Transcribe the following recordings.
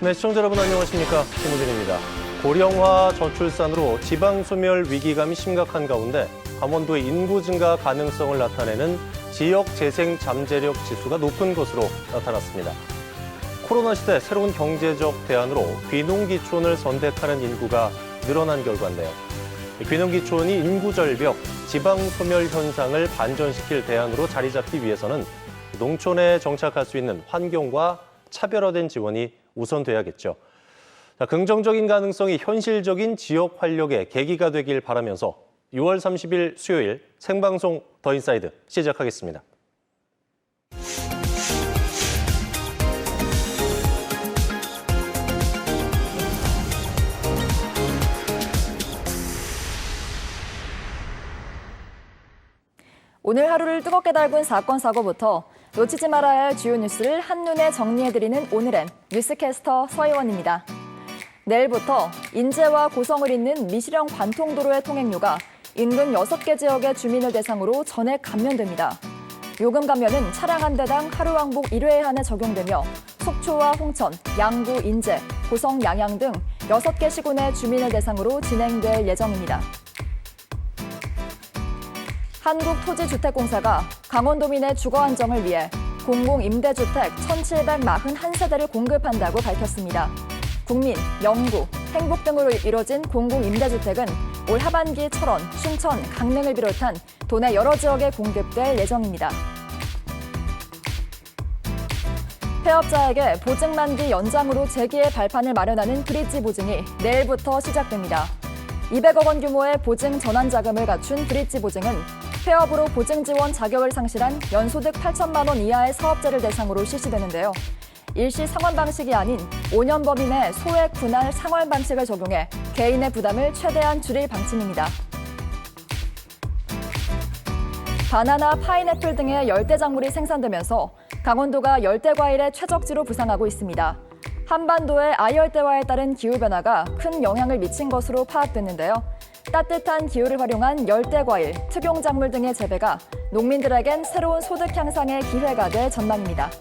네, 시청자 여러분 안녕하십니까? 김우진입니다. 고령화 저출산으로 지방 소멸 위기감이 심각한 가운데 강원도의 인구 증가 가능성을 나타내는 지역 재생 잠재력 지수가 높은 것으로 나타났습니다. 코로나 시대 새로운 경제적 대안으로 귀농귀촌을 선택하는 인구가 늘어난 결과인데요. 귀농귀촌이 인구 절벽, 지방 소멸 현상을 반전시킬 대안으로 자리 잡기 위해서는 농촌에 정착할 수 있는 환경과 차별화된 지원이 우선돼야겠죠. 자, 긍정적인 가능성이 현실적인 지역 활력의 계기가 되길 바라면서 6월 30일 수요일 생방송 더 인사이드 시작하겠습니다. 오늘 하루를 뜨겁게 달군 사건, 사고부터 놓치지 말아야 할 주요 뉴스를 한눈에 정리해드리는 오늘은 뉴스캐스터 서희원입니다. 내일부터 인제와 고성을 잇는 미시령 관통도로의 통행료가 인근 6개 지역의 주민을 대상으로 전액 감면됩니다. 요금 감면은 차량 한 대당 하루 왕복 1회에 한해 적용되며 속초와 홍천, 양구, 인제, 고성, 양양 등 6개 시군의 주민을 대상으로 진행될 예정입니다. 한국토지주택공사가 강원도민의 주거 안정을 위해 공공임대주택 1,741세대를 공급한다고 밝혔습니다. 국민, 영구, 행복 등으로 이뤄진 공공임대주택은 올 하반기 철원, 춘천, 강릉을 비롯한 도내 여러 지역에 공급될 예정입니다. 폐업자에게 보증 만기 연장으로 재기의 발판을 마련하는 브릿지 보증이 내일부터 시작됩니다. 200억 원 규모의 보증 전환 자금을 갖춘 브릿지 보증은 폐업으로 보증 지원 자격을 상실한 연소득 8천만 원 이하의 사업자를 대상으로 실시되는데요. 일시 상환 방식이 아닌 5년 범위 내 소액 분할 상환 방식을 적용해 개인의 부담을 최대한 줄일 방침입니다. 바나나, 파인애플 등의 열대작물이 생산되면서 강원도가 열대과일의 최적지로 부상하고 있습니다. 한반도의 아열대화에 따른 기후변화가 큰 영향을 미친 것으로 파악됐는데요. 따뜻한 기후를 활용한 열대과일, 특용작물 등의 재배가 농민들에겐 새로운 소득 향상의 기회가 될 전망입니다.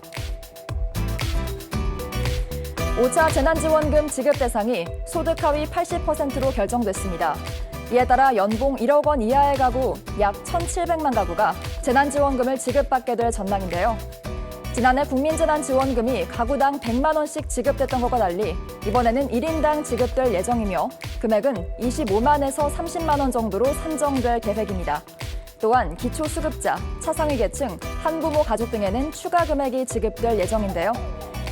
5차 재난지원금 지급 대상이 소득 하위 80%로 결정됐습니다. 이에 따라 연봉 1억 원 이하의 가구 약 1,700만 가구가 재난지원금을 지급받게 될 전망인데요. 지난해 국민재난지원금이 가구당 100만 원씩 지급됐던 것과 달리 이번에는 1인당 지급될 예정이며 금액은 25만에서 30만 원 정도로 산정될 계획입니다. 또한 기초수급자, 차상위 계층, 한부모 가족 등에는 추가 금액이 지급될 예정인데요.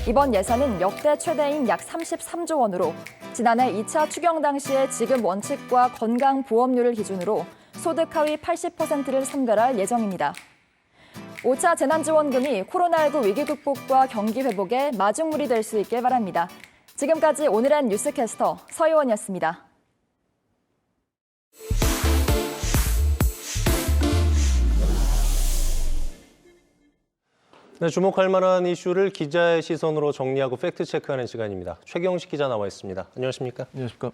이번 예산은 역대 최대인 약 33조 원으로 지난해 2차 추경 당시의 지급 원칙과 건강보험료를 기준으로 소득 하위 80%를 선별할 예정입니다. 5차 재난지원금이 코로나19 위기 극복과 경기 회복에 마중물이 될 수 있길 바랍니다. 지금까지 오늘의 뉴스캐스터 서희원이었습니다. 네, 주목할 만한 이슈를 기자의 시선으로 정리하고 팩트체크하는 시간입니다. 최경식 기자 나와 있습니다. 안녕하십니까? 안녕하십니까?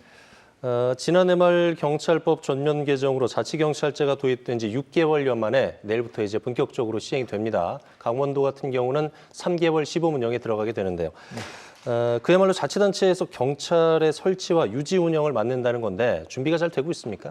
지난해 말 경찰법 전면 개정으로 자치경찰제가 도입된 지 6개월여 만에 내일부터 이제 본격적으로 시행이 됩니다. 강원도 같은 경우는 3개월 시범 운영에 들어가게 되는데요. 그야말로 자치단체에서 경찰의 설치와 유지 운영을 맡는다는 건데 준비가 잘 되고 있습니까?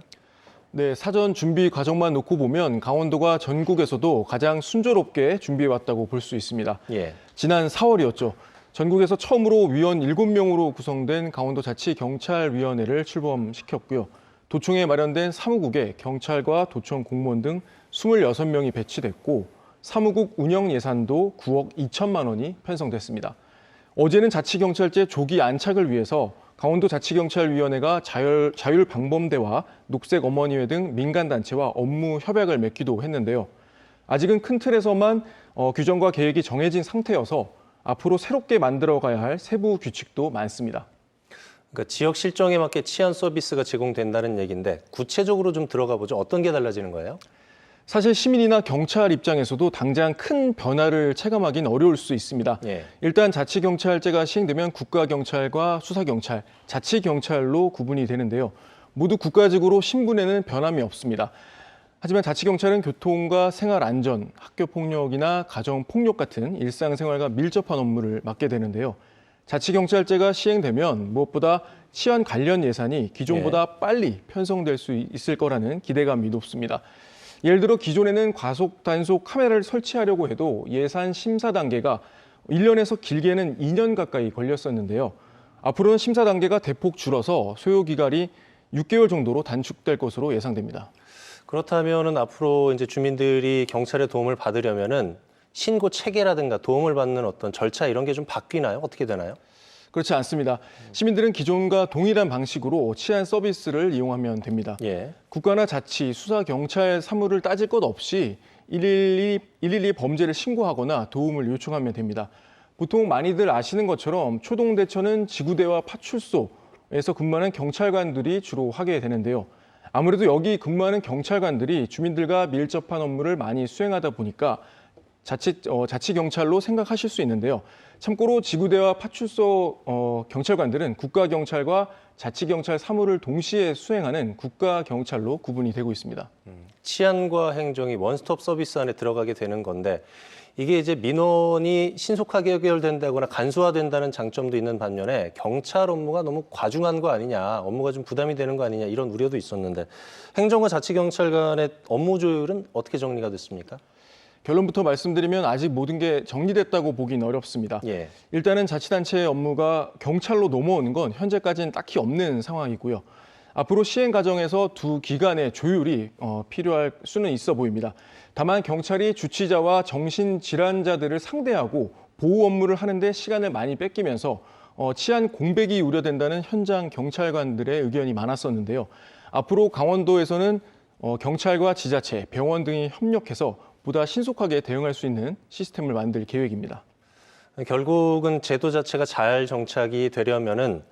네, 사전 준비 과정만 놓고 보면 강원도가 전국에서도 가장 순조롭게 준비해왔다고 볼 수 있습니다. 예. 지난 4월이었죠. 전국에서 처음으로 위원 7명으로 구성된 강원도자치경찰위원회를 출범시켰고요. 도청에 마련된 사무국에 경찰과 도청 공무원 등 26명이 배치됐고 사무국 운영 예산도 9억 2천만 원이 편성됐습니다. 어제는 자치경찰제 조기 안착을 위해서 강원도자치경찰위원회가 자율방범대와 녹색어머니회 등 민간단체와 업무 협약을 맺기도 했는데요. 아직은 큰 틀에서만 규정과 계획이 정해진 상태여서 앞으로 새롭게 만들어가야 할 세부 규칙도 많습니다. 그러니까 지역 실정에 맞게 치안 서비스가 제공된다는 얘기인데 구체적으로 좀 들어가 보죠. 어떤 게 달라지는 거예요? 사실 시민이나 경찰 입장에서도 당장 큰 변화를 체감하기는 어려울 수 있습니다. 예. 일단 자치경찰제가 시행되면 국가경찰과 수사경찰, 자치경찰로 구분이 되는데요. 모두 국가직으로 신분에는 변함이 없습니다. 하지만 자치경찰은 교통과 생활안전, 학교폭력이나 가정폭력 같은 일상생활과 밀접한 업무를 맡게 되는데요. 자치경찰제가 시행되면 무엇보다 치안 관련 예산이 기존보다 빨리 편성될 수 있을 거라는 기대감이 높습니다. 예를 들어 기존에는 과속 단속 카메라를 설치하려고 해도 예산 심사 단계가 1년에서 길게는 2년 가까이 걸렸었는데요. 앞으로는 심사 단계가 대폭 줄어서 소요 기간이 6개월 정도로 단축될 것으로 예상됩니다. 그렇다면은 앞으로 이제 주민들이 경찰의 도움을 받으려면은 신고 체계라든가 도움을 받는 어떤 절차 이런 게 좀 바뀌나요? 어떻게 되나요? 그렇지 않습니다. 시민들은 기존과 동일한 방식으로 치안 서비스를 이용하면 됩니다. 예. 국가나 자치, 수사, 경찰 사무를 따질 것 없이 112 범죄를 신고하거나 도움을 요청하면 됩니다. 보통 많이들 아시는 것처럼 초동대처는 지구대와 파출소에서 근무하는 경찰관들이 주로 하게 되는데요. 아무래도 여기 근무하는 경찰관들이 주민들과 밀접한 업무를 많이 수행하다 보니까 자치경찰로 생각하실 수 있는데요. 참고로 지구대와 파출소 경찰관들은 국가경찰과 자치경찰 사무를 동시에 수행하는 국가경찰로 구분이 되고 있습니다. 치안과 행정이 원스톱 서비스 안에 들어가게 되는 건데 이게 이제 민원이 신속하게 해결된다거나 간소화된다는 장점도 있는 반면에 경찰 업무가 너무 과중한 거 아니냐, 업무가 좀 부담이 되는 거 아니냐 이런 우려도 있었는데 행정과 자치경찰 간의 업무 조율은 어떻게 정리가 됐습니까? 결론부터 말씀드리면 아직 모든 게 정리됐다고 보긴 어렵습니다. 예. 일단은 자치단체의 업무가 경찰로 넘어오는 건 현재까지는 딱히 없는 상황이고요. 앞으로 시행 과정에서 두 기관의 조율이 필요할 수는 있어 보입니다. 다만 경찰이 주치자와 정신질환자들을 상대하고 보호 업무를 하는데 시간을 많이 뺏기면서 치안 공백이 우려된다는 현장 경찰관들의 의견이 많았었는데요. 앞으로 강원도에서는 경찰과 지자체, 병원 등이 협력해서 보다 신속하게 대응할 수 있는 시스템을 만들 계획입니다. 결국은 제도 자체가 잘 정착이 되려면은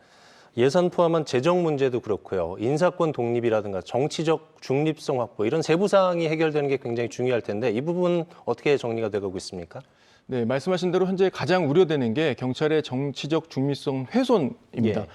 예산 포함한 재정 문제도 그렇고요. 인사권 독립이라든가 정치적 중립성 확보 이런 세부 사항이 해결되는 게 굉장히 중요할 텐데 이 부분 어떻게 정리가 되고 있습니까? 네, 말씀하신 대로 현재 가장 우려되는 게 경찰의 정치적 중립성 훼손입니다. 예.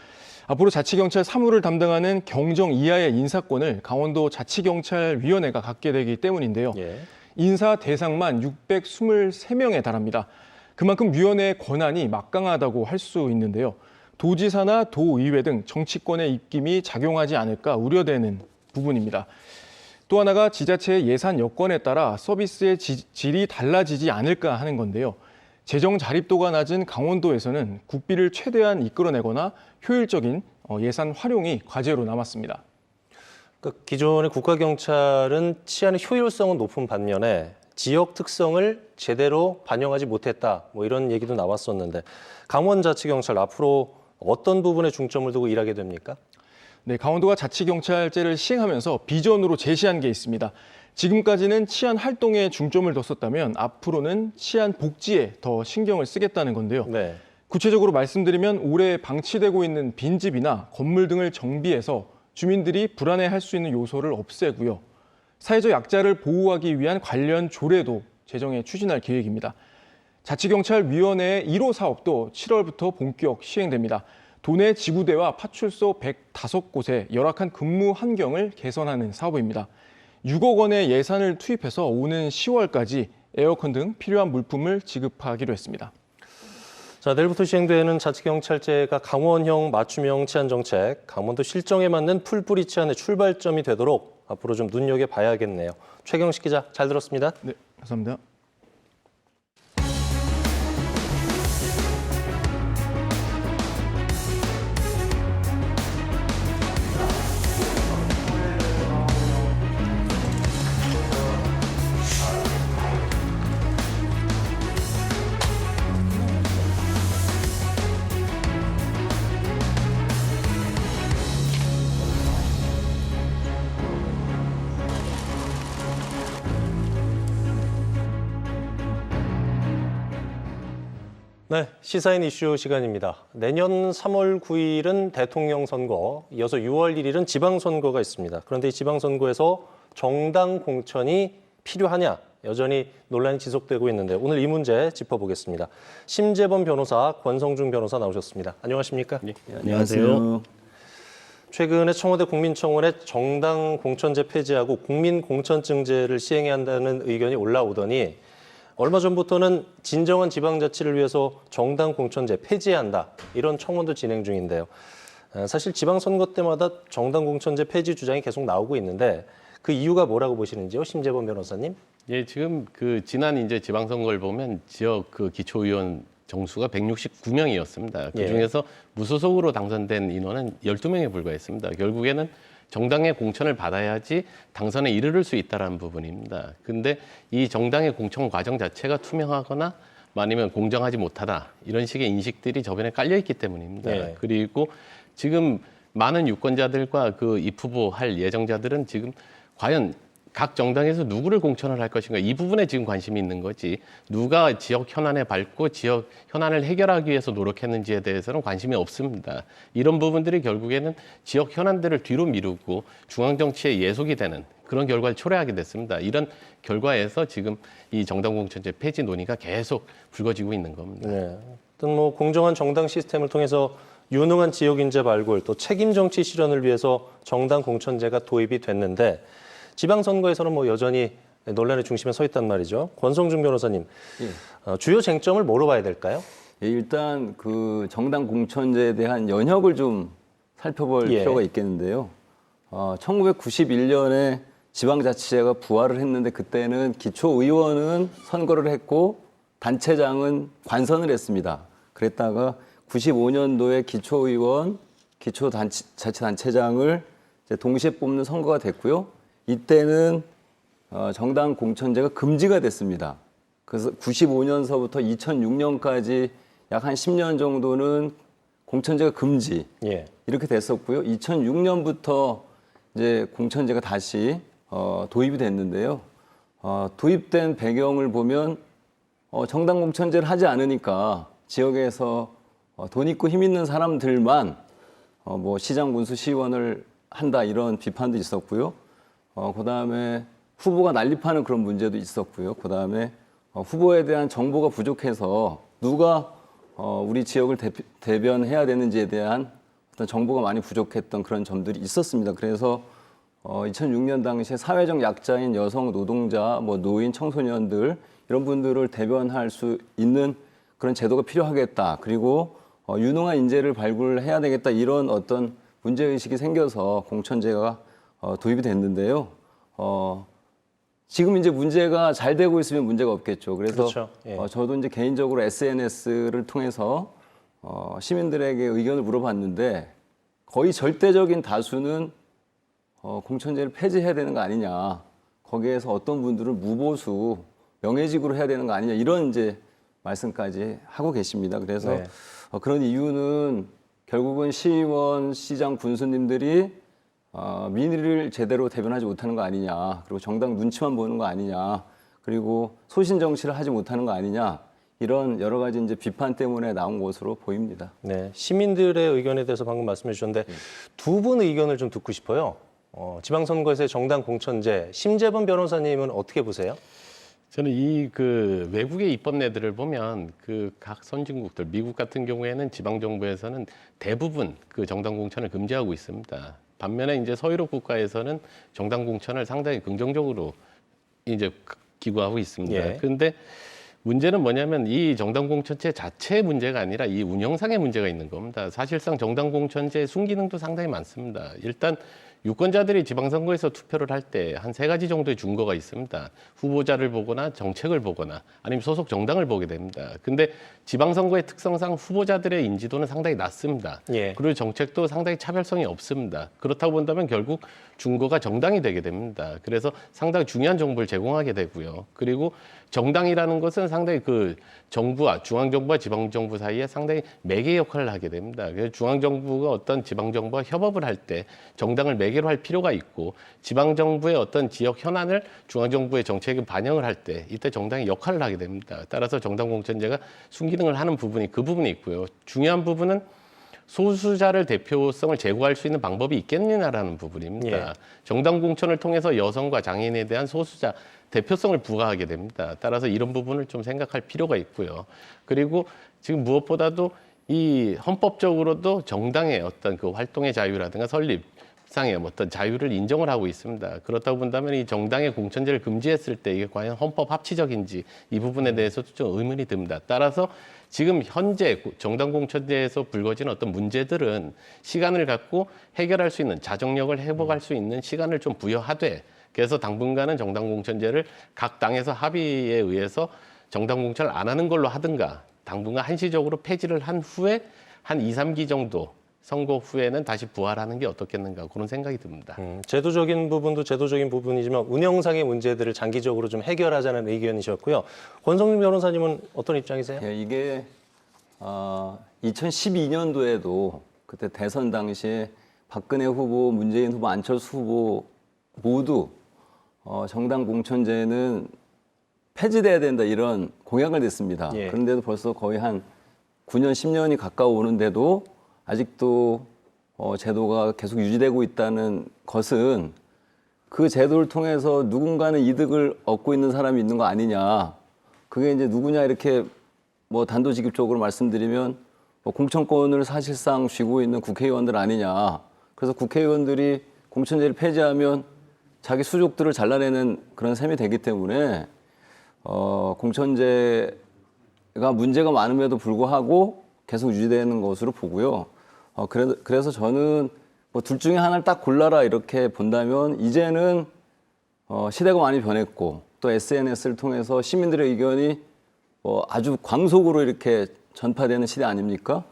앞으로 자치경찰 사무를 담당하는 경정 이하의 인사권을 강원도 자치경찰위원회가 갖게 되기 때문인데요. 예. 인사 대상만 623명에 달합니다. 그만큼 위원회의 권한이 막강하다고 할 수 있는데요. 도지사나 도의회 등 정치권의 입김이 작용하지 않을까 우려되는 부분입니다. 또 하나가 지자체의 예산 여건에 따라 서비스의 질이 달라지지 않을까 하는 건데요. 재정 자립도가 낮은 강원도에서는 국비를 최대한 이끌어내거나 효율적인 예산 활용이 과제로 남았습니다. 그러니까 기존의 국가경찰은 치안의 효율성은 높은 반면에 지역 특성을 제대로 반영하지 못했다. 뭐 이런 얘기도 나왔었는데 강원자치경찰 앞으로 어떤 부분에 중점을 두고 일하게 됩니까? 네, 강원도가 자치경찰제를 시행하면서 비전으로 제시한 게 있습니다. 지금까지는 치안 활동에 중점을 뒀었다면 앞으로는 치안 복지에 더 신경을 쓰겠다는 건데요. 네. 구체적으로 말씀드리면 올해 방치되고 있는 빈집이나 건물 등을 정비해서 주민들이 불안해할 수 있는 요소를 없애고요. 사회적 약자를 보호하기 위한 관련 조례도 제정에 추진할 계획입니다. 자치경찰위원회의 1호 사업도 7월부터 본격 시행됩니다. 도내 지구대와 파출소 105곳의 열악한 근무 환경을 개선하는 사업입니다. 6억 원의 예산을 투입해서 오는 10월까지 에어컨 등 필요한 물품을 지급하기로 했습니다. 자, 내일부터 시행되는 자치경찰제가 강원형 맞춤형 치안정책, 강원도 실정에 맞는 풀뿌리 치안의 출발점이 되도록 앞으로 좀 눈여겨봐야겠네요. 최경식 기자, 잘 들었습니다. 네, 감사합니다. 네, 시사인 이슈 시간입니다. 내년 3월 9일은 대통령 선거, 이어서 6월 1일은 지방선거가 있습니다. 그런데 이 지방선거에서 정당 공천이 필요하냐, 여전히 논란이 지속되고 있는데 오늘 이 문제 짚어보겠습니다. 심재범 변호사, 권성중 변호사 나오셨습니다. 안녕하십니까? 네, 안녕하세요. 최근에 청와대 국민청원에 정당 공천제 폐지하고 국민공천증제를 시행해야 한다는 의견이 올라오더니 얼마 전부터는 진정한 지방자치를 위해서 정당 공천제 폐지한다 이런 청원도 진행 중인데요. 사실 지방선거 때마다 정당 공천제 폐지 주장이 계속 나오고 있는데 그 이유가 뭐라고 보시는지요, 심재범 변호사님? 예, 지금 그 지난 이제 지방선거를 보면 지역 그 기초의원 정수가 169명이었습니다. 그 중에서 무소속으로 당선된 인원은 12명에 불과했습니다. 결국에는 정당의 공천을 받아야지 당선에 이르를 수 있다는 부분입니다. 근데 이 정당의 공천 과정 자체가 투명하거나 아니면 공정하지 못하다 이런 식의 인식들이 저변에 깔려 있기 때문입니다. 네. 그리고 지금 많은 유권자들과 그 입후보 할 예정자들은 지금 과연 각 정당에서 누구를 공천을 할 것인가 이 부분에 지금 관심이 있는 거지 누가 지역 현안에 밟고 지역 현안을 해결하기 위해서 노력했는지에 대해서는 관심이 없습니다. 이런 부분들이 결국에는 지역 현안들을 뒤로 미루고 중앙정치에 예속이 되는 그런 결과를 초래하게 됐습니다. 이런 결과에서 지금 이 정당 공천제 폐지 논의가 계속 불거지고 있는 겁니다. 네. 어떤 뭐 공정한 정당 시스템을 통해서 유능한 지역 인재 발굴 또 책임 정치 실현을 위해서 정당 공천제가 도입이 됐는데 지방선거에서는 뭐 여전히 논란의 중심에 서 있단 말이죠. 권성중 변호사님, 주요 쟁점을 뭐로 봐야 될까요? 예, 일단 그 정당 공천제에 대한 연혁을 좀 살펴볼 필요가 있겠는데요. 1991년에 지방자치제가 부활을 했는데 그때는 기초의원은 선거를 했고 단체장은 관선을 했습니다. 그랬다가 95년도에 기초의원, 기초자치단체장을 이제 동시에 뽑는 선거가 됐고요. 이때는 정당 공천제가 금지가 됐습니다. 그래서 95년서부터 2006년까지 약 한 10년 정도는 공천제가 금지 이렇게 됐었고요. 2006년부터 이제 공천제가 다시 도입이 됐는데요. 도입된 배경을 보면 정당 공천제를 하지 않으니까 지역에서 돈 있고 힘 있는 사람들만 뭐 시장, 군수, 시의원을 한다 이런 비판도 있었고요. 그다음에 후보가 난립하는 그런 문제도 있었고요. 그다음에 후보에 대한 정보가 부족해서 누가 우리 지역을 대변해야 되는지에 대한 어떤 정보가 많이 부족했던 그런 점들이 있었습니다. 그래서 2006년 당시에 사회적 약자인 여성, 노동자, 뭐 노인, 청소년들 이런 분들을 대변할 수 있는 그런 제도가 필요하겠다. 그리고 유능한 인재를 발굴해야 되겠다. 이런 어떤 문제의식이 생겨서 공천제가 도입이 됐는데요. 지금 이제 문제가 잘 되고 있으면 문제가 없겠죠. 그래서 그렇죠. 저도 이제 개인적으로 SNS를 통해서 시민들에게 의견을 물어봤는데 거의 절대적인 다수는 공천제를 폐지해야 되는 거 아니냐. 거기에서 어떤 분들은 무보수, 명예직으로 해야 되는 거 아니냐. 이런 이제 말씀까지 하고 계십니다. 그래서 그런 이유는 결국은 시의원, 시장, 군수님들이 민의를 제대로 대변하지 못하는 거 아니냐, 그리고 정당 눈치만 보는 거 아니냐, 그리고 소신 정치를 하지 못하는 거 아니냐, 이런 여러 가지 이제 비판 때문에 나온 것으로 보입니다. 네, 시민들의 의견에 대해서 방금 말씀해 주셨는데 두 분 의견을 좀 듣고 싶어요. 지방선거에서의 정당 공천제, 심재범 변호사님은 어떻게 보세요? 저는 이 그 외국의 입법례들을 보면 그 각 선진국들, 미국 같은 경우에는 지방 정부에서는 대부분 그 정당 공천을 금지하고 있습니다. 반면에 이제 서유럽 국가에서는 정당 공천을 상당히 긍정적으로 이제 기구하고 있습니다. 그런데 문제는 뭐냐면 이 정당 공천제 자체의 문제가 아니라 이 운영상의 문제가 있는 겁니다. 사실상 정당 공천제의 순기능도 상당히 많습니다. 일단 유권자들이 지방선거에서 투표를 할 때 한 3가지 정도의 준거가 있습니다. 후보자를 보거나 정책을 보거나 아니면 소속 정당을 보게 됩니다. 근데 지방선거의 특성상 후보자들의 인지도는 상당히 낮습니다. 그리고 정책도 상당히 차별성이 없습니다. 그렇다고 본다면 결국 준거가 정당이 되게 됩니다. 그래서 상당히 중요한 정보를 제공하게 되고요. 그리고 정당이라는 것은 상당히 그 정부와 중앙정부와 지방정부 사이에 상당히 매개 역할을 하게 됩니다. 그래서 중앙정부가 어떤 지방정부와 협업을 할 때 정당을 매개로 할 필요가 있고 지방정부의 어떤 지역 현안을 중앙정부의 정책에 반영을 할 때 이때 정당이 역할을 하게 됩니다. 따라서 정당 공천제가 순기능을 하는 부분이 그 부분이 있고요. 중요한 부분은 소수자를 대표성을 제고할 수 있는 방법이 있겠느냐라는 부분입니다. 정당 공천을 통해서 여성과 장애인에 대한 소수자 대표성을 부과하게 됩니다. 따라서 이런 부분을 좀 생각할 필요가 있고요. 그리고 지금 무엇보다도 이 헌법적으로도 정당의 어떤 그 활동의 자유라든가 설립, 상의 어떤 자유를 인정을 하고 있습니다. 그렇다고 본다면 이 정당의 공천제를 금지했을 때 이게 과연 헌법 합치적인지 이 부분에 대해서도 좀 의문이 듭니다. 따라서 지금 현재 정당 공천제에서 불거진 어떤 문제들은 시간을 갖고 해결할 수 있는 자정력을 회복할 수 있는 시간을 좀 부여하되 그래서 당분간은 정당 공천제를 각 당에서 합의에 의해서 정당 공천을 안 하는 걸로 하든가 당분간 한시적으로 폐지를 한 후에 한 2, 3기 정도 선거 후에는 다시 부활하는 게 어떻겠는가 그런 생각이 듭니다. 제도적인 부분도 제도적인 부분이지만 운영상의 문제들을 장기적으로 좀 해결하자는 의견이셨고요. 권성민 변호사님은 어떤 입장이세요? 예, 이게 2012년도에도 그때 대선 당시에 박근혜 후보, 문재인 후보, 안철수 후보 모두 정당 공천제는 폐지돼야 된다 이런 공약을 냈습니다. 예. 그런데도 벌써 거의 한 9년, 10년이 가까워오는데도 아직도 제도가 계속 유지되고 있다는 것은 그 제도를 통해서 누군가는 이득을 얻고 있는 사람이 있는 거 아니냐. 그게 이제 누구냐 이렇게 뭐 단도직입적으로 말씀드리면 공천권을 사실상 쥐고 있는 국회의원들 아니냐. 그래서 국회의원들이 공천제를 폐지하면 자기 수족들을 잘라내는 그런 셈이 되기 때문에 공천제가 문제가 많음에도 불구하고 계속 유지되는 것으로 보고요. 그래서 저는 뭐 둘 중에 하나를 딱 골라라 이렇게 본다면 이제는 시대가 많이 변했고 또 SNS를 통해서 시민들의 의견이 아주 광속으로 이렇게 전파되는 시대 아닙니까?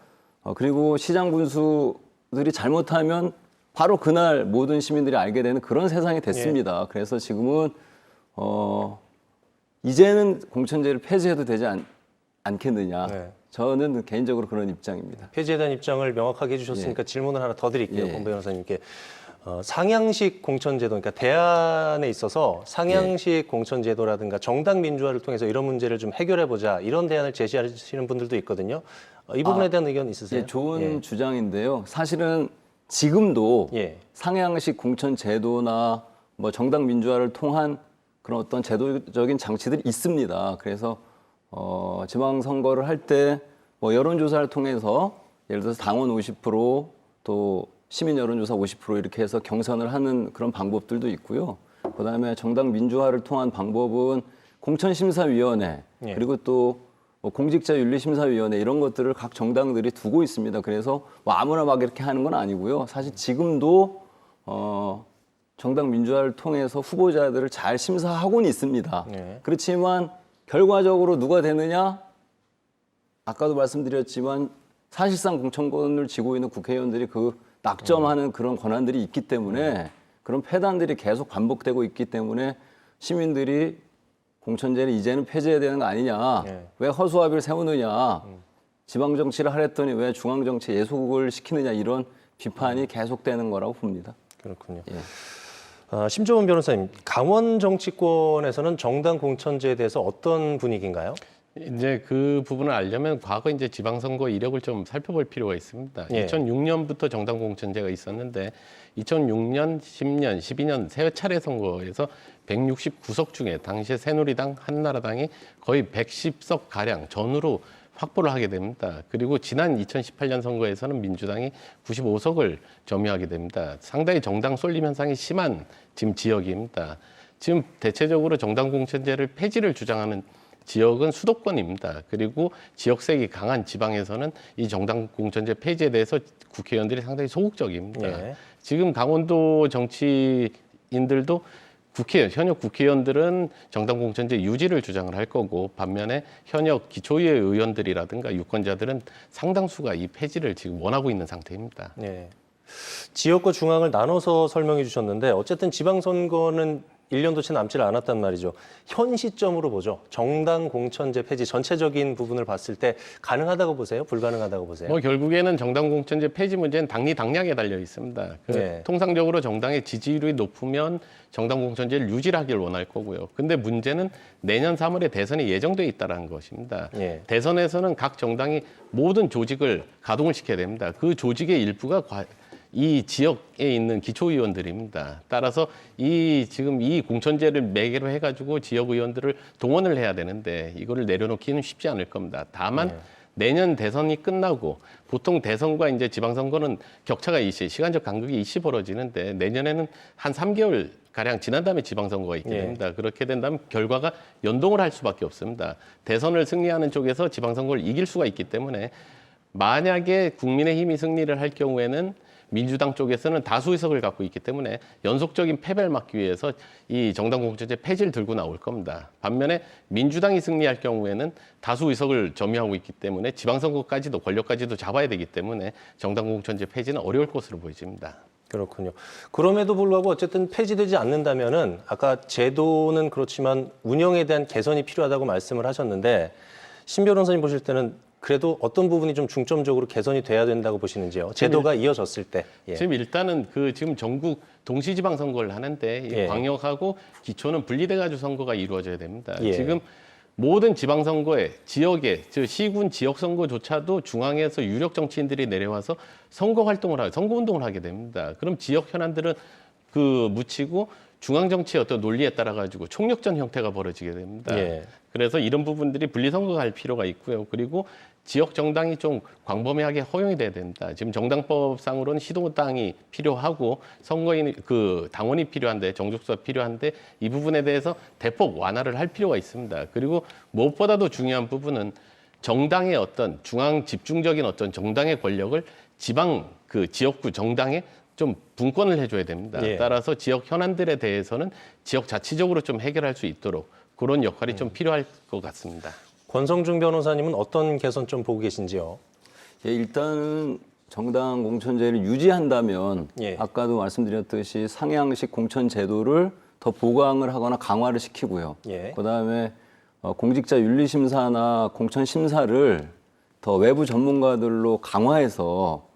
그리고 시장 군수들이 잘못하면 바로 그날 모든 시민들이 알게 되는 그런 세상이 됐습니다. 그래서 지금은 이제는 공천제를 폐지해도 되지 않겠느냐. 네. 저는 개인적으로 그런 입장입니다. 폐지에 대한 입장을 명확하게 해주셨으니까 질문을 하나 더 드릴게요. 예. 권 변호사님께. 상향식 공천제도, 그러니까 대안에 있어서 상향식 공천제도라든가 정당 민주화를 통해서 이런 문제를 좀 해결해보자 이런 대안을 제시하시는 분들도 있거든요. 이 부분에 대한 의견 있으세요? 예, 좋은 주장인데요. 사실은 지금도 예. 상향식 공천제도나 뭐 정당 민주화를 통한 그런 어떤 제도적인 장치들이 있습니다. 그래서 지방선거를 할 때 뭐 여론조사를 통해서 예를 들어서 당원 50% 또 시민 여론조사 50% 이렇게 해서 경선을 하는 그런 방법들도 있고요. 그다음에 정당 민주화를 통한 방법은 공천심사위원회 예. 그리고 또 공직자윤리심사위원회 이런 것들을 각 정당들이 두고 있습니다. 그래서 뭐 아무나 막 이렇게 하는 건 아니고요. 사실 지금도 정당 민주화를 통해서 후보자들을 잘 심사하고는 있습니다. 예. 그렇지만 결과적으로 누가 되느냐? 아까도 말씀드렸지만 사실상 공천권을 쥐고 있는 국회의원들이 그 낙점하는 그런 권한들이 있기 때문에 그런 폐단들이 계속 반복되고 있기 때문에 시민들이 공천제를 이제는 폐지해야 되는 거 아니냐. 예. 왜 허수아비를 세우느냐. 지방정치를 하랬더니 왜 중앙정치 예속을 시키느냐 이런 비판이 계속되는 거라고 봅니다. 그렇군요. 예. 심정은 변호사님, 강원 정치권에서는 정당 공천제에 대해서 어떤 분위기인가요? 이제 그 부분을 알려면 과거 이제 지방선거 이력을 좀 살펴볼 필요가 있습니다. 예. 2006년부터 정당 공천제가 있었는데 2006년, 10년, 12년 세 차례 선거에서 169석 중에 당시에 새누리당, 한나라당이 거의 110석 가량 전후로 확보를 하게 됩니다. 그리고 지난 2018년 선거에서는 민주당이 95석을 점유하게 됩니다. 상당히 정당 쏠림 현상이 심한 지금 지역입니다. 지금 대체적으로 정당 공천제를 폐지를 주장하는 지역은 수도권입니다. 그리고 지역색이 강한 지방에서는 이 정당 공천제 폐지에 대해서 국회의원들이 상당히 소극적입니다. 예. 지금 강원도 정치인들도 현역 국회의원들은 정당 공천제 유지를 주장을 할 거고 반면에 현역 기초의회 의원들이라든가 유권자들은 상당수가 이 폐지를 지금 원하고 있는 상태입니다. 네. 지역과 중앙을 나눠서 설명해 주셨는데 어쨌든 지방선거는 1년도 채 남지를 않았단 말이죠. 현 시점으로 보죠. 정당 공천제 폐지 전체적인 부분을 봤을 때 가능하다고 보세요? 불가능하다고 보세요? 뭐 결국에는 정당 공천제 폐지 문제는 당리 당략에 달려 있습니다. 네. 통상적으로 정당의 지지율이 높으면 정당 공천제를 유지하기를 원할 거고요. 근데 문제는 내년 3월에 대선이 예정돼 있다는 것입니다. 예. 대선에서는 각 정당이 모든 조직을 가동을 시켜야 됩니다. 그 조직의 일부가 이 지역에 있는 기초의원들입니다. 따라서 지금 이 공천제를 매개로 해가지고 지역 의원들을 동원을 해야 되는데 이거를 내려놓기는 쉽지 않을 겁니다. 다만 내년 대선이 끝나고 보통 대선과 이제 지방선거는 격차가 시간적 간격이 벌어지는데 내년에는 한 3개월 가량 지난 다음에 지방선거가 있게 됩니다. 그렇게 된다면 결과가 연동을 할 수밖에 없습니다. 대선을 승리하는 쪽에서 지방선거를 이길 수가 있기 때문에 만약에 국민의힘이 승리를 할 경우에는 민주당 쪽에서는 다수 의석을 갖고 있기 때문에 연속적인 패배를 막기 위해서 이 정당 공천제 폐지를 들고 나올 겁니다. 반면에 민주당이 승리할 경우에는 다수 의석을 점유하고 있기 때문에 지방선거까지도 권력까지도 잡아야 되기 때문에 정당 공천제 폐지는 어려울 것으로 보여집니다. 그렇군요. 그럼에도 불구하고 어쨌든 폐지되지 않는다면은 아까 제도는 그렇지만 운영에 대한 개선이 필요하다고 말씀을 하셨는데 신 변호사님 보실 때는 그래도 어떤 부분이 좀 중점적으로 개선이 돼야 된다고 보시는지요? 제도가 이어졌을 때. 예. 지금 일단은 지금 전국 동시지방 선거를 하는데 이 예. 광역하고 기초는 분리돼 가지고 선거가 이루어져야 됩니다. 예. 지금 모든 지방 선거에 지역에 즉 시군 지역 선거조차도 중앙에서 유력 정치인들이 내려와서 선거 운동을 하게 됩니다. 그럼 지역 현안들은 묻히고 중앙 정치의 어떤 논리에 따라 가지고 총력전 형태가 벌어지게 됩니다. 예. 그래서 이런 부분들이 분리선거가 할 필요가 있고요. 그리고 지역 정당이 좀 광범위하게 허용이 돼야 됩니다. 지금 정당법상으로는 시도당이 필요하고 선거인 당원이 필요한데 정족수가 필요한데 이 부분에 대해서 대폭 완화를 할 필요가 있습니다. 그리고 무엇보다도 중요한 부분은 정당의 어떤 중앙 집중적인 어떤 정당의 권력을 지방 지역구 정당에 좀 분권을 해줘야 됩니다. 예. 따라서 지역 현안들에 대해서는 지역 자치적으로 좀 해결할 수 있도록 그런 역할이 좀 필요할 것 같습니다. 권성중 변호사님은 어떤 개선 좀 보고 계신지요? 예, 일단은 정당 공천제를 유지한다면 예. 아까도 말씀드렸듯이 상향식 공천 제도를 더 보강을 하거나 강화를 시키고요. 예. 그다음에 공직자 윤리심사나 공천심사를 더 외부 전문가들로 강화해서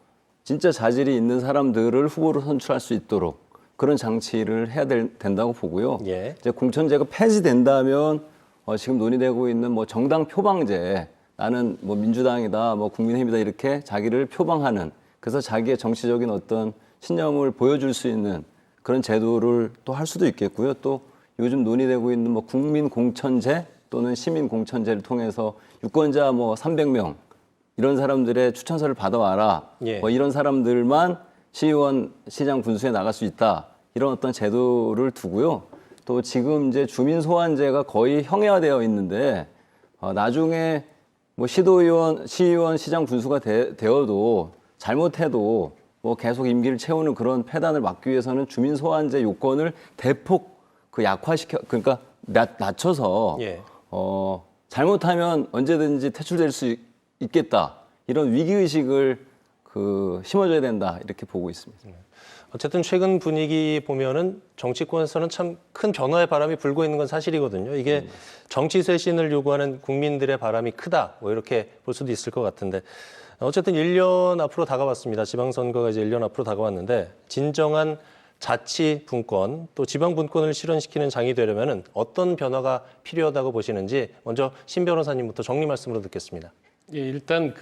진짜 자질이 있는 사람들을 후보로 선출할 수 있도록 그런 장치를 해야 된다고 보고요. 예. 이제 공천제가 폐지된다면 지금 논의되고 있는 뭐 정당 표방제, 나는 뭐 민주당이다, 뭐 국민의힘이다 이렇게 자기를 표방하는, 그래서 자기의 정치적인 어떤 신념을 보여줄 수 있는 그런 제도를 또 할 수도 있겠고요. 또 요즘 논의되고 있는 뭐 국민 공천제 또는 시민 공천제를 통해서 유권자 뭐 300명 이런 사람들의 추천서를 받아와라. 예. 뭐 이런 사람들만 시의원, 시장 군수에 나갈 수 있다. 이런 어떤 제도를 두고요. 또 지금 이제 주민 소환제가 거의 형해화되어 있는데 나중에 뭐 시도의원, 시의원, 시장 군수가 되어도 잘못해도 뭐 계속 임기를 채우는 그런 폐단을 막기 위해서는 주민 소환제 요건을 대폭 그러니까 낮춰서 예. 잘못하면 언제든지 퇴출될 수 있겠다. 이런 위기의식을 심어줘야 된다. 이렇게 보고 있습니다. 어쨌든 최근 분위기 보면은 정치권에서는 참 큰 변화의 바람이 불고 있는 건 사실이거든요. 이게 정치 쇄신을 요구하는 국민들의 바람이 크다. 뭐 이렇게 볼 수도 있을 것 같은데 어쨌든 1년 앞으로 다가왔습니다. 지방선거가 이제 1년 앞으로 다가왔는데 진정한 자치 분권 또 지방 분권을 실현시키는 장이 되려면은 어떤 변화가 필요하다고 보시는지 먼저 신 변호사님부터 정리 말씀으로 듣겠습니다. 예, 일단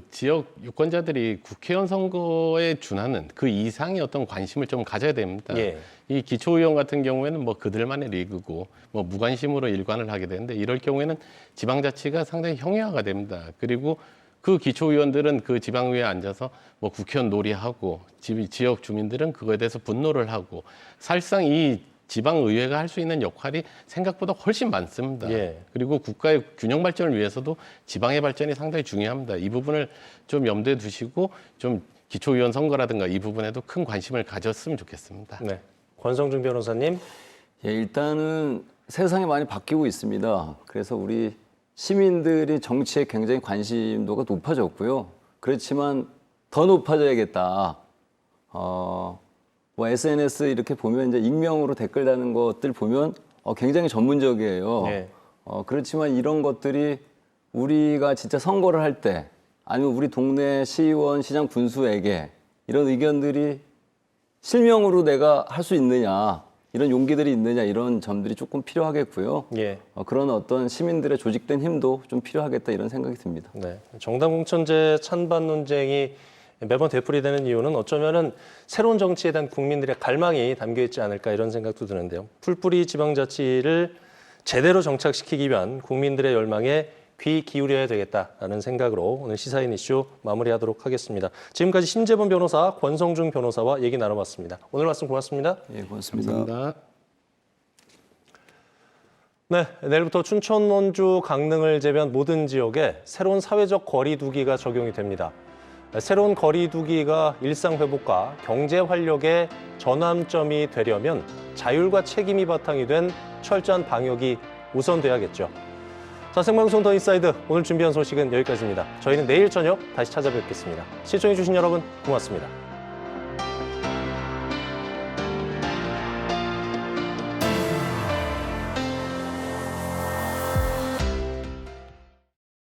지역 유권자들이 국회의원 선거에 준하는 그 이상의 어떤 관심을 좀 가져야 됩니다. 예. 이 기초의원 같은 경우에는 뭐 그들만의 리그고 뭐 무관심으로 일관을 하게 되는데 이럴 경우에는 지방자치가 상당히 형해화가 됩니다. 그리고 그 기초의원들은 그 지방의회에 앉아서 뭐 국회의원 놀이하고 지역 주민들은 그거에 대해서 분노를 하고 사실상 이 지방의회가 할 수 있는 역할이 생각보다 훨씬 많습니다. 예. 그리고 국가의 균형 발전을 위해서도 지방의 발전이 상당히 중요합니다. 이 부분을 좀 염두에 두시고 좀 기초의원 선거라든가 이 부분에도 큰 관심을 가졌으면 좋겠습니다. 네. 권성중 변호사님. 예, 일단은 세상이 많이 바뀌고 있습니다. 그래서 우리 시민들이 정치에 굉장히 관심도가 높아졌고요. 그렇지만 더 높아져야겠다. 뭐 SNS 이렇게 보면 이제 익명으로 댓글 다는 것들 보면 굉장히 전문적이에요. 네. 그렇지만 이런 것들이 우리가 진짜 선거를 할 때 아니면 우리 동네 시의원, 시장 군수에게 이런 의견들이 실명으로 내가 할 수 있느냐, 이런 용기들이 있느냐, 이런 점들이 조금 필요하겠고요. 예. 그런 어떤 시민들의 조직된 힘도 좀 필요하겠다 이런 생각이 듭니다. 네. 정당 공천제 찬반 논쟁이 매번 되풀이되는 이유는 어쩌면은 새로운 정치에 대한 국민들의 갈망이 담겨 있지 않을까 이런 생각도 드는데요. 풀뿌리 지방자치를 제대로 정착시키기 위한 국민들의 열망에 귀 기울여야 되겠다라는 생각으로 오늘 시사인 이슈 마무리하도록 하겠습니다. 지금까지 심재범 변호사, 권성중 변호사와 얘기 나눠봤습니다. 오늘 말씀 고맙습니다. 예, 고맙습니다. 감사합니다. 네, 내일부터 춘천, 원주, 강릉을 제외한 모든 지역에 새로운 사회적 거리 두기가 적용이 됩니다. 새로운 거리 두기가 일상 회복과 경제 활력의 전환점이 되려면 자율과 책임이 바탕이 된 철저한 방역이 우선돼야겠죠. 자, 생방송 더 인사이드 오늘 준비한 소식은 여기까지입니다. 저희는 내일 저녁 다시 찾아뵙겠습니다. 시청해주신 여러분 고맙습니다.